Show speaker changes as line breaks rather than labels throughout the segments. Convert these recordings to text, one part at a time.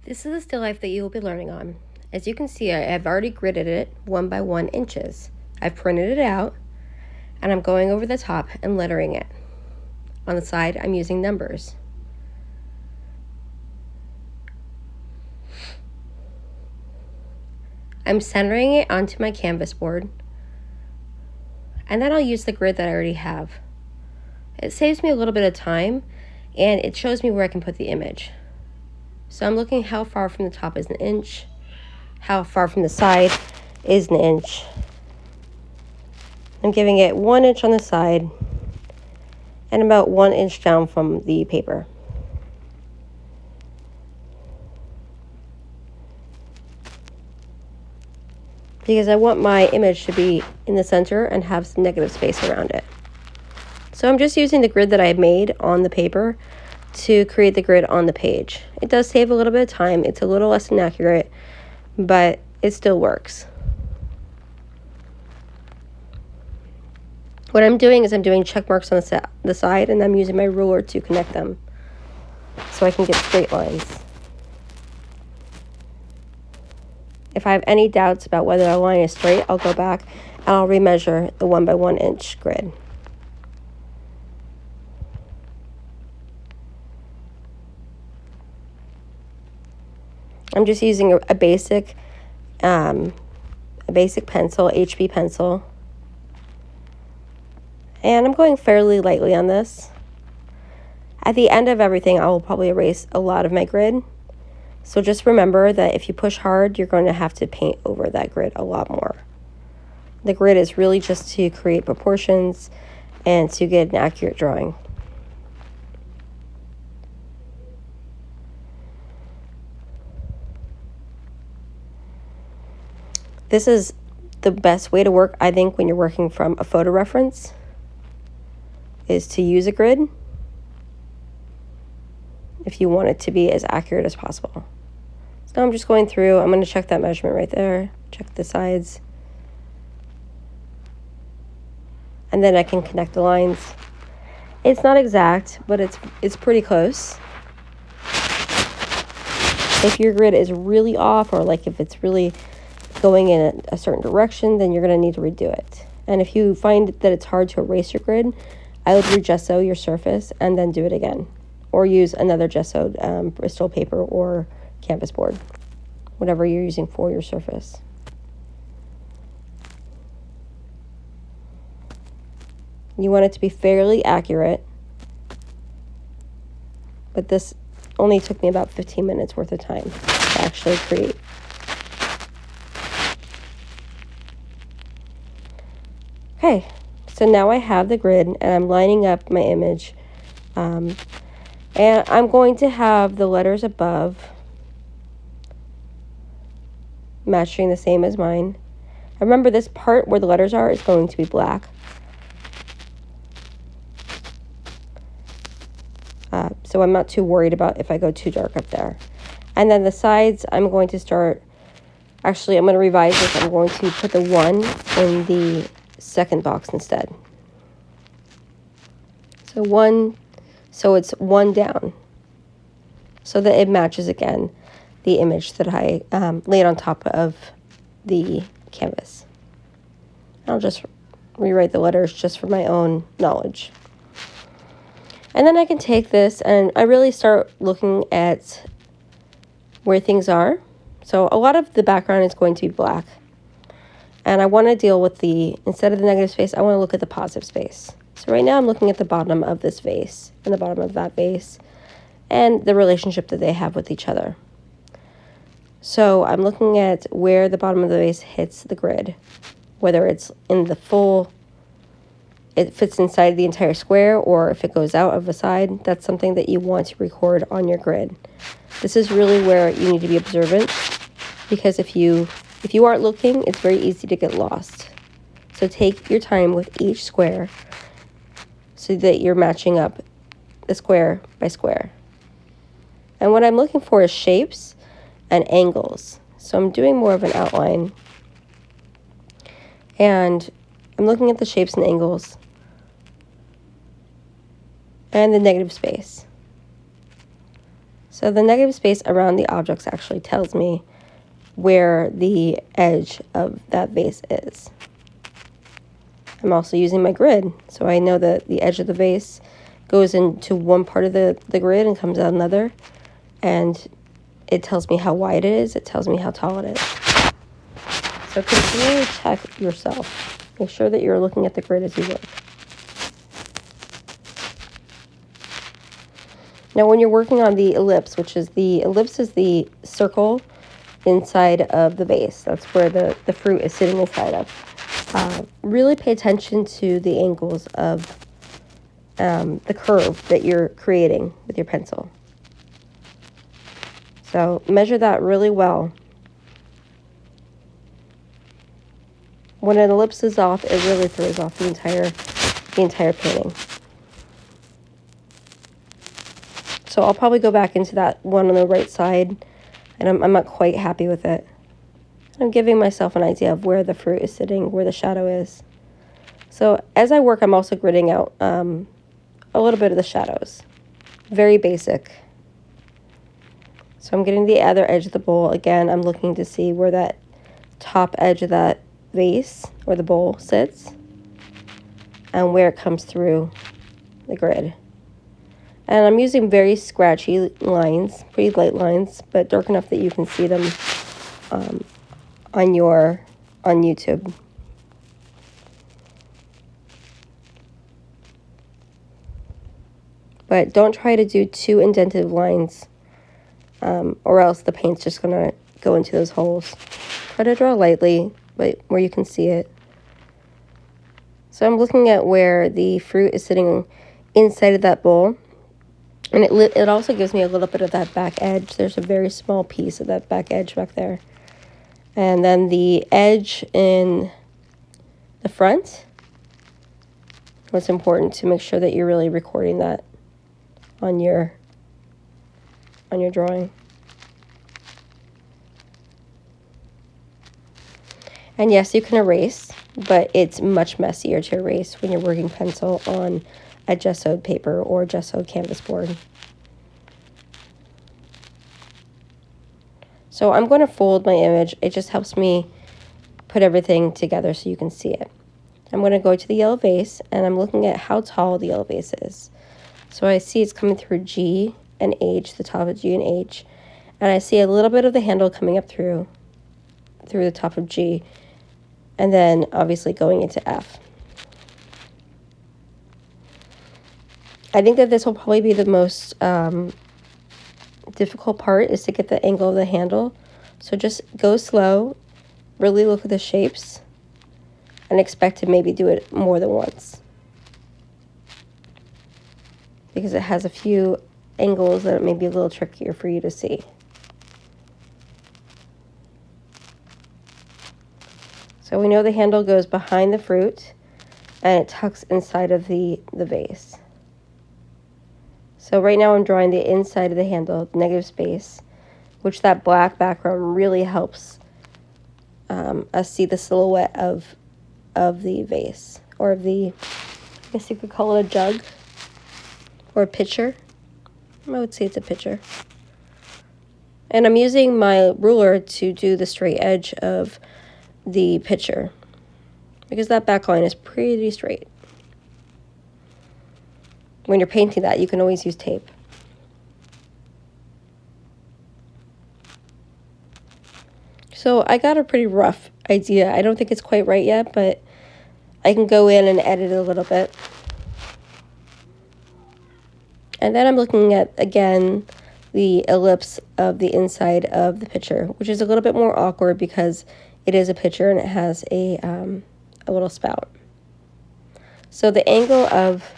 This is the still life that you will be learning on. As you can see, I have already gridded it 1 by 1 inches. I've printed it out, and I'm going over the top and lettering it. On the side, I'm using numbers. I'm centering it onto my canvas board, and then I'll use the grid that I already have. It saves me a little bit of time, and it shows me where I can put the image. So I'm looking how far from the top is an inch, how far from the side is an inch. I'm giving it 1 inch on the side and about 1 inch down from the paper. Because I want my image to be in the center and have some negative space around it. So I'm just using the grid that I made on the paper to create the grid on the page. It does save a little bit of time. It's a little less inaccurate, but it still works. What I'm doing is I'm doing check marks on the side, and I'm using my ruler to connect them so I can get straight lines. If I have any doubts about whether a line is straight, I'll go back and I'll remeasure the 1 by 1 inch grid. I'm just using a basic pencil, HB pencil. And I'm going fairly lightly on this. At the end of everything, I will probably erase a lot of my grid. So just remember that if you push hard, you're going to have to paint over that grid a lot more. The grid is really just to create proportions and to get an accurate drawing. This is the best way to work, I think, when you're working from a photo reference, is to use a grid if you want it to be as accurate as possible. So now I'm just going through, I'm going to check that measurement right there, check the sides, and then I can connect the lines. It's not exact, but it's pretty close. If your grid is really off, or like if it's really going in a certain direction, then you're going to need to redo it. And if you find that it's hard to erase your grid, I would re-gesso your surface and then do it again. Or use another gessoed Bristol paper or canvas board, whatever you're using for your surface. You want it to be fairly accurate, but this only took me about 15 minutes worth of time to actually create. Okay, so now I have the grid and I'm lining up my image. And I'm going to have the letters above matching the same as mine. Remember, this part where the letters are is going to be black. So I'm not too worried about if I go too dark up there. And then the sides, I'm going to start, actually I'm going to revise this. I'm going to put the 1 in the second box instead. So 1, so it's 1 down, so that it matches again the image that I laid on top of the canvas. I'll just rewrite the letters just for my own knowledge. And then I can take this and I really start looking at where things are. So a lot of the background is going to be black. And I want to deal with instead of the negative space, I want to look at the positive space. So right now I'm looking at the bottom of this vase and the bottom of that vase and the relationship that they have with each other. So I'm looking at where the bottom of the vase hits the grid, whether it's in the full, it fits inside the entire square, or if it goes out of a side. That's something that you want to record on your grid. This is really where you need to be observant, because if you aren't looking, it's very easy to get lost. So take your time with each square so that you're matching up the square by square. And what I'm looking for is shapes and angles. So I'm doing more of an outline. And I'm looking at the shapes and angles and the negative space. So the negative space around the objects actually tells me where the edge of that vase is. I'm also using my grid, so I know that the edge of the vase goes into one part of the grid and comes out another, and it tells me how wide it is, it tells me how tall it is. So continually check yourself. Make sure that you're looking at the grid as you work. Now when you're working on the ellipse, the ellipse is the circle inside of the vase. That's where the fruit is sitting inside of. Really pay attention to the angles of the curve that you're creating with your pencil. So measure that really well. When an ellipse is off, it really throws off the entire painting. So I'll probably go back into that one on the right side, and I'm not quite happy with it. I'm giving myself an idea of where the fruit is sitting, where the shadow is. So as I work, I'm also gridding out a little bit of the shadows. Very basic. So I'm getting the other edge of the bowl. Again, I'm looking to see where that top edge of that vase or the bowl sits and where it comes through the grid. And I'm using very scratchy lines, pretty light lines, but dark enough that you can see them on YouTube. But don't try to do too indented lines, or else the paint's just gonna go into those holes. Try to draw lightly, but where you can see it. So I'm looking at where the fruit is sitting inside of that bowl. And it also gives me a little bit of that back edge. There's a very small piece of that back edge back there. And then the edge in the front. It's important to make sure that you're really recording that on your drawing. And yes, you can erase, but it's much messier to erase when you're working pencil on a gessoed paper or gessoed canvas board. So I'm going to fold my image. It just helps me put everything together so you can see it. I'm going to go to the yellow vase, and I'm looking at how tall the yellow vase is. So I see it's coming through G and H, the top of G and H, and I see a little bit of the handle coming up through the top of G, and then obviously going into F. I think that this will probably be the most difficult part, is to get the angle of the handle. So just go slow, really look at the shapes, and expect to maybe do it more than once, because it has a few angles that may be a little trickier for you to see. So we know the handle goes behind the fruit and it tucks inside of the vase. So right now I'm drawing the inside of the handle, the negative space, which that black background really helps us see the silhouette of the vase, or of the, I guess you could call it a jug or a pitcher. I would say it's a pitcher. And I'm using my ruler to do the straight edge of the pitcher, because that back line is pretty straight. When you're painting that, you can always use tape. So I got a pretty rough idea. I don't think it's quite right yet, but I can go in and edit it a little bit. And then I'm looking at, again, the ellipse of the inside of the pitcher, which is a little bit more awkward because it is a pitcher and it has a little spout. So the angle of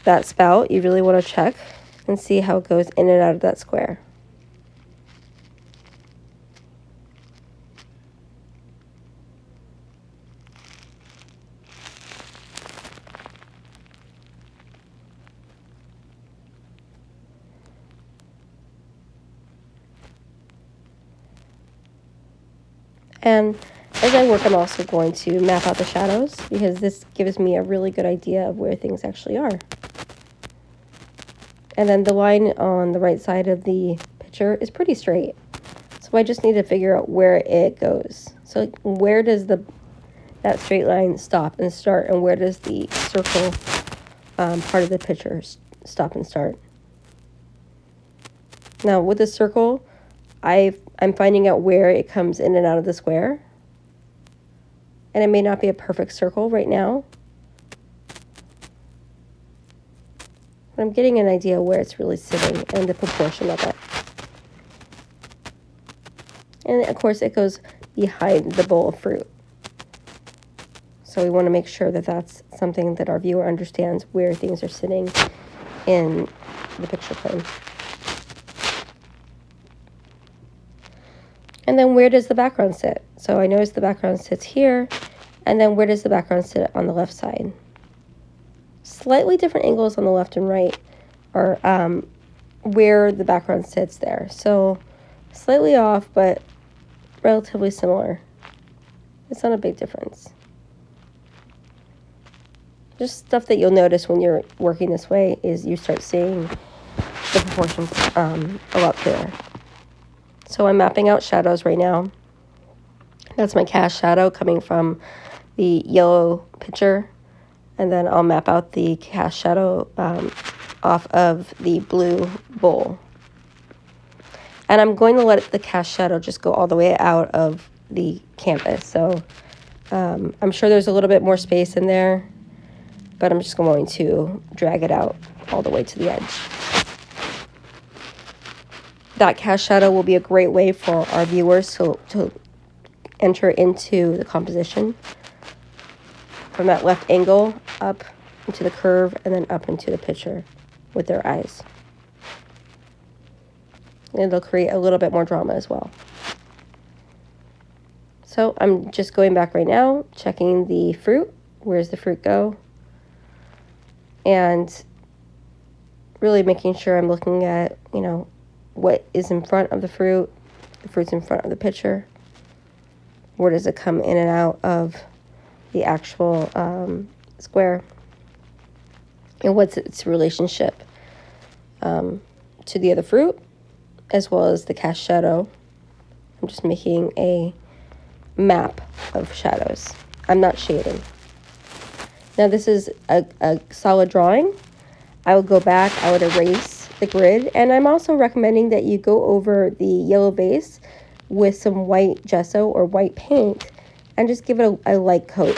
that spout, you really want to check and see how it goes in and out of that square. And as I work, I'm also going to map out the shadows, because this gives me a really good idea of where things actually are. And then the line on the right side of the picture is pretty straight. So I just need to figure out where it goes. So where does that straight line stop and start, and where does the circle part of the picture stop and start? Now with the circle, I'm finding out where it comes in and out of the square. And it may not be a perfect circle right now, but I'm getting an idea where it's really sitting and the proportion of it. And of course it goes behind the bowl of fruit. So we want to make sure that that's something that our viewer understands, where things are sitting in the picture frame. And then where does the background sit? So I notice the background sits here, and then where does the background sit on the left side? Slightly different angles on the left and right are where the background sits there. So slightly off, but relatively similar. It's not a big difference. Just stuff that you'll notice when you're working this way is you start seeing the proportions a lot clearer. So I'm mapping out shadows right now. That's my cast shadow coming from the yellow picture. And then I'll map out the cast shadow off of the blue bowl. And I'm going to let the cast shadow just go all the way out of the canvas. So I'm sure there's a little bit more space in there, but I'm just going to drag it out all the way to the edge. That cast shadow will be a great way for our viewers to enter into the composition from that left angle up into the curve and then up into the picture with their eyes. And it'll create a little bit more drama as well. So I'm just going back right now, checking the fruit. Where's the fruit go? And really making sure I'm looking at, what is in front of the fruit's in front of the picture. Where does it come in and out of the actual square? And what's its relationship to the other fruit, as well as the cast shadow. I'm just making a map of shadows. I'm not shading. Now this is a solid drawing. I would go back, I would erase the grid, and I'm also recommending that you go over the yellow base with some white gesso or white paint and just give it a light coat